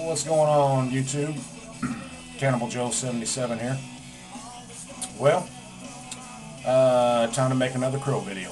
What's going on, YouTube? Cannibal Joe 77 here. Well, time to make another Crow video.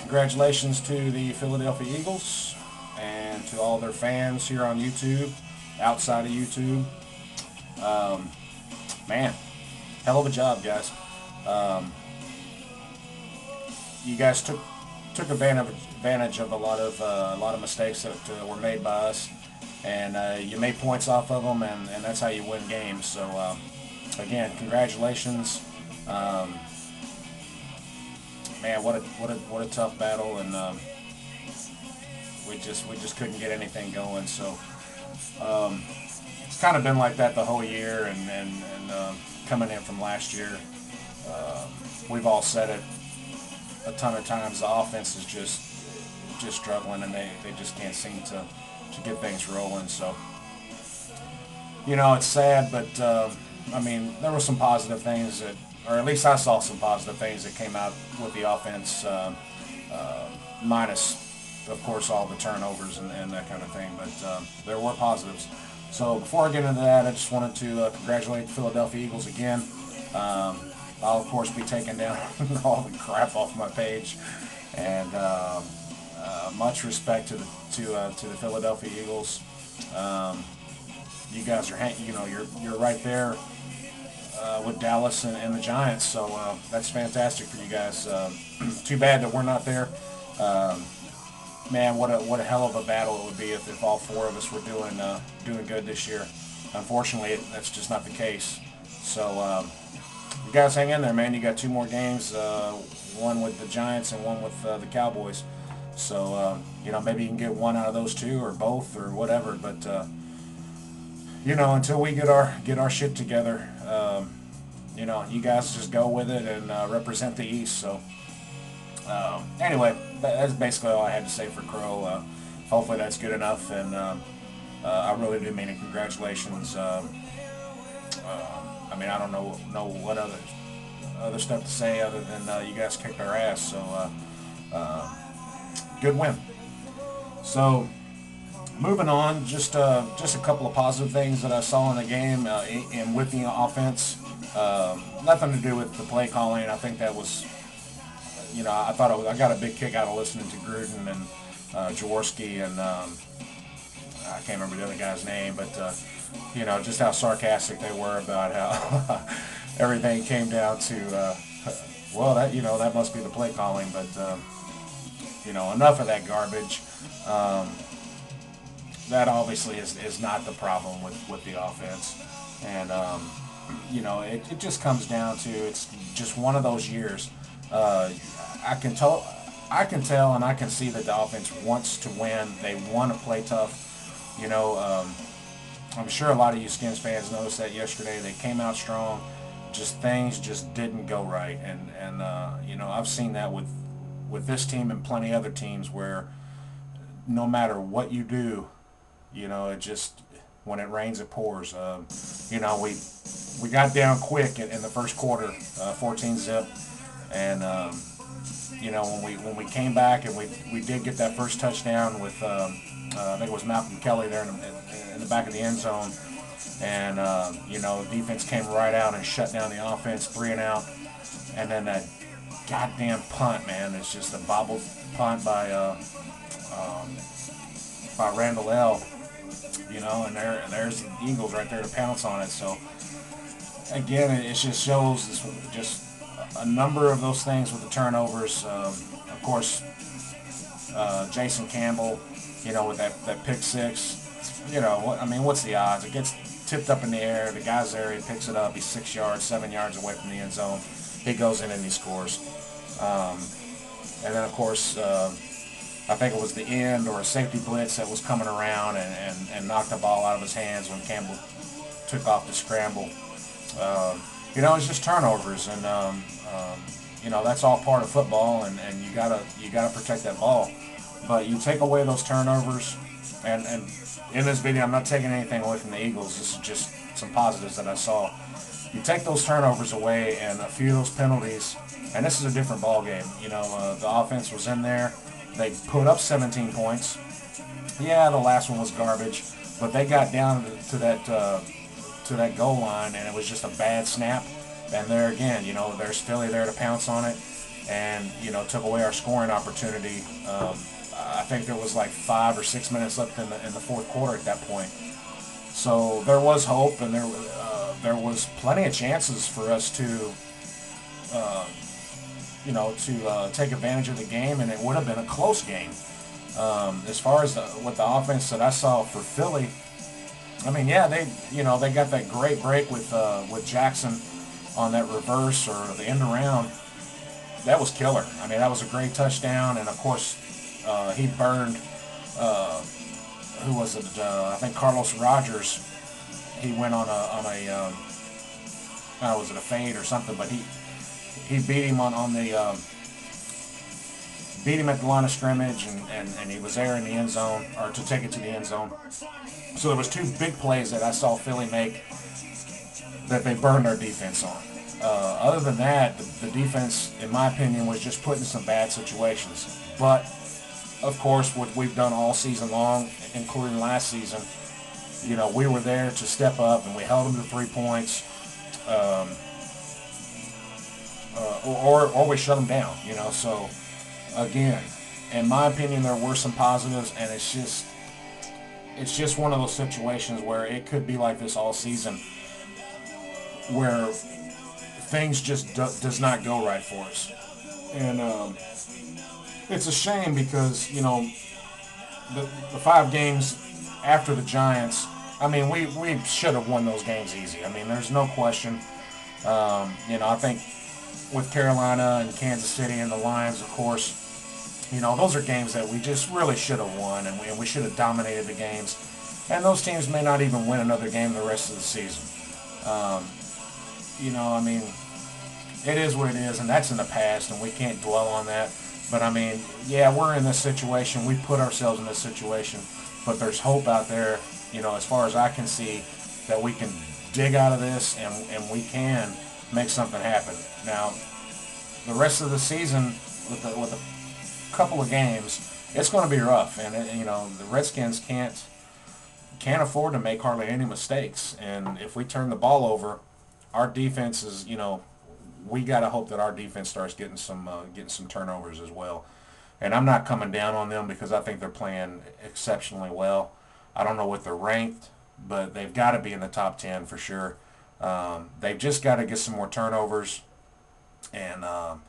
Congratulations to the Philadelphia Eagles and to all their fans here on YouTube, outside of YouTube. Man, hell of a job, guys. You guys took advantage of a lot of mistakes that were made by us, and you made points off of them, and that's how you win games. So again, congratulations. Man, what a tough battle, and we just couldn't get anything going. So it's kind of been like that the whole year, and coming in from last year, we've all said it a ton of times. The offense is just struggling, and they just can't seem to get things rolling. So, you know, it's sad, but I mean, there were some positive things that, or at least I saw some positive things that came out with the offense, minus, of course, all the turnovers and that kind of thing, but there were positives. So before I get into that, I just wanted to congratulate the Philadelphia Eagles again. I'll, of course, be taking down all the crap off my page, and much respect to the Philadelphia Eagles. You guys are, you're right there with Dallas and the Giants, so that's fantastic for you guys. Too bad that we're not there. Man, what a hell of a battle it would be if all four of us were doing good this year. Unfortunately, that's just not the case. So you guys hang in there, man. You got two more games, one with the Giants and one with the Cowboys. So you know, maybe you can get one out of those two, or both, or whatever. But you know, until we get our shit together, you know, you guys just go with it and represent the East. So anyway, that's basically all I had to say for Crow. Hopefully that's good enough, and I really do mean it. Congratulations. I mean, I don't know what other stuff to say other than you guys kicked our ass. So good win. So moving on, just a couple of positive things that I saw in the game and with the offense. Nothing to do with the play calling. I think that was, you know, I I got a big kick out of listening to Gruden and Jaworski and I can't remember the other guy's name, but you know, just how sarcastic they were about how everything came down to well, that, you know, that must be the play calling. But you know, enough of that garbage. That obviously is not the problem with the offense, and you know, it just comes down to, it's just one of those years. I can tell and I can see that the offense wants to win. They want to play tough. You know, I'm sure a lot of you Skins fans noticed that yesterday. They came out strong. Things just didn't go right, and you know, I've seen that with this team and plenty other teams where no matter what you do, you know, it just, when it rains it pours. You know, we got down quick in the first quarter, 14-zip, and you know, when we came back and we did get that first touchdown with I think it was Malcolm Kelly there in the back of the end zone, and you know, defense came right out and shut down the offense, 3-and-out, and then that goddamn punt, man, it's just a bobbled punt by Randall L. You know, and there's the Eagles right there to pounce on it. So again, it just shows just a number of those things with the turnovers. Of course, Jason Campbell, you know, with that pick six. You know, I mean, what's the odds? It gets tipped up in the air. The guy's there. He picks it up. He's 6 yards, 7 yards away from the end zone. He goes in and he scores. And then, of course, I think it was the end or a safety blitz that was coming around and knocked the ball out of his hands when Campbell took off to scramble. You know, it's just turnovers, and you know, that's all part of football, and you gotta protect that ball. But you take away those turnovers, and in this video, I'm not taking anything away from the Eagles. This is just some positives that I saw. You take those turnovers away and a few of those penalties, and this is a different ball game. You know, the offense was in there. They put up 17 points. Yeah, the last one was garbage, but they got down to that goal line, and it was just a bad snap. And there again, there's Philly there to pounce on it, and took away our scoring opportunity. I think there was like 5 or 6 minutes left in the fourth quarter at that point. So there was hope, and there was plenty of chances for us to take advantage of the game, and it would have been a close game. As far as what the offense that I saw for Philly, I mean, yeah, they got that great break with Jackson on that reverse or the end around. That was killer. I mean, that was a great touchdown, and of course, he burned. Who was it? I think Carlos Rogers. He went on a was it a fade or something? But he beat him on the beat him at the line of scrimmage, and he was there in the end zone, or to take it to the end zone. So there was two big plays that I saw Philly make that they burned our defense on. Other than that, the defense, in my opinion, was just put in some bad situations. But, of course, what we've done all season long, including last season, we were there to step up, and we held them to 3 points, or we shut them down, So, again, in my opinion, there were some positives, and it's just one of those situations where it could be like this all season, where things just does not go right for us. And it's a shame because, the 5 games after the Giants, I mean, we should have won those games easy. I mean, there's no question. I think with Carolina and Kansas City and the Lions, of course, those are games that we just really should have won, and we should have dominated the games. And those teams may not even win another game the rest of the season. I mean, it is what it is, and that's in the past, and we can't dwell on that. But, I mean, yeah, we're in this situation. We put ourselves in this situation. But there's hope out there, as far as I can see, that we can dig out of this, and we can make something happen. Now, the rest of the season, with a couple of games, it's going to be rough. And, the Redskins can't afford to make hardly any mistakes. And if we turn the ball over, our defense is, we got to hope that our defense starts getting some turnovers as well. And I'm not coming down on them because I think they're playing exceptionally well. I don't know what they're ranked, but they've got to be in the top 10 for sure. They've just got to get some more turnovers. And, and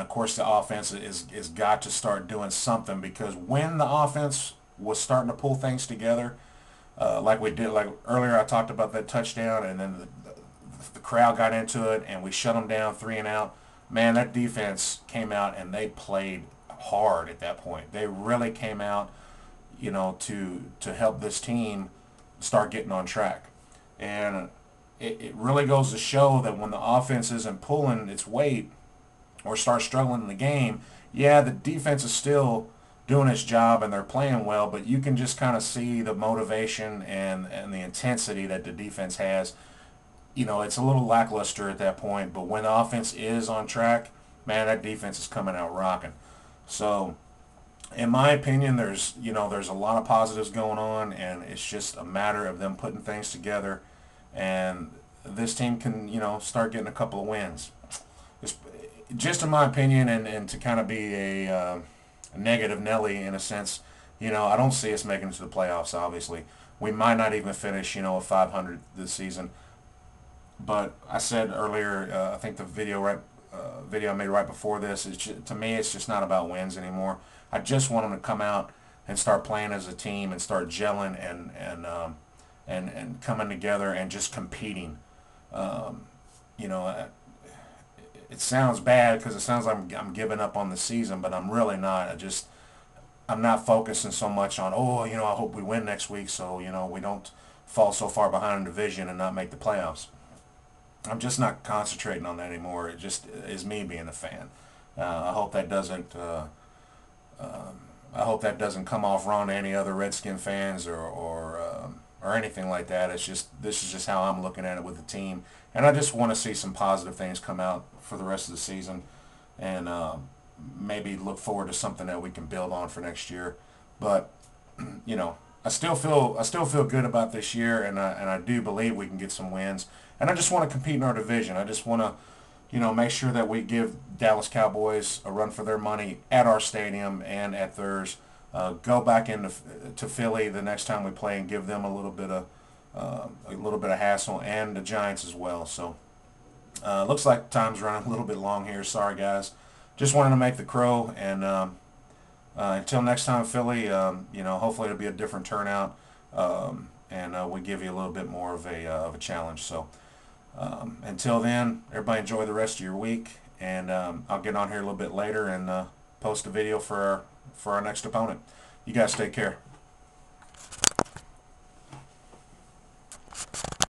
of course the offense is got to start doing something, because when the offense was starting to pull things together, like we did, like earlier I talked about that touchdown, and then the crowd got into it, and we shut them down 3 and out. Man, that defense came out and they played hard at that point. They really came out, to help this team start getting on track. And it really goes to show that when the offense isn't pulling its weight or starts struggling in the game, yeah, the defense is still doing its job and they're playing well, but you can just kind of see the motivation and the intensity that the defense has. It's a little lackluster at that point, but when the offense is on track, man, that defense is coming out rocking. So, in my opinion, there's a lot of positives going on, and it's just a matter of them putting things together, and this team can, start getting a couple of wins. It's, just in my opinion, and to kind of be a negative Nelly in a sense, I don't see us making it to the playoffs, obviously. We might not even finish, a 500 this season. But I said earlier, I think the video I made right before this, to me, it's just not about wins anymore. I just want them to come out and start playing as a team and start gelling and coming together and just competing. It sounds bad because it sounds like I'm giving up on the season, but I'm really not. I'm not focusing so much on, I hope we win next week so, we don't fall so far behind in the division and not make the playoffs. I'm just not concentrating on that anymore. It just is me being a fan. I hope that doesn't. I hope that doesn't come off wrong to any other Redskin fans or anything like that. This is just how I'm looking at it with the team, and I just want to see some positive things come out for the rest of the season. And maybe look forward to something that we can build on for next year. But you know, I still feel good about this year, and I do believe we can get some wins. And I just want to compete in our division. I just want to, make sure that we give Dallas Cowboys a run for their money at our stadium and at theirs. Go back into to Philly the next time we play and give them a little bit of hassle, and the Giants as well. So looks like time's running a little bit long here. Sorry guys. Just wanted to make the crow, and until next time, Philly. Hopefully it'll be a different turnout, and we give you a little bit more of a challenge. So until then, everybody enjoy the rest of your week, and I'll get on here a little bit later and post a video for our next opponent. You guys take care.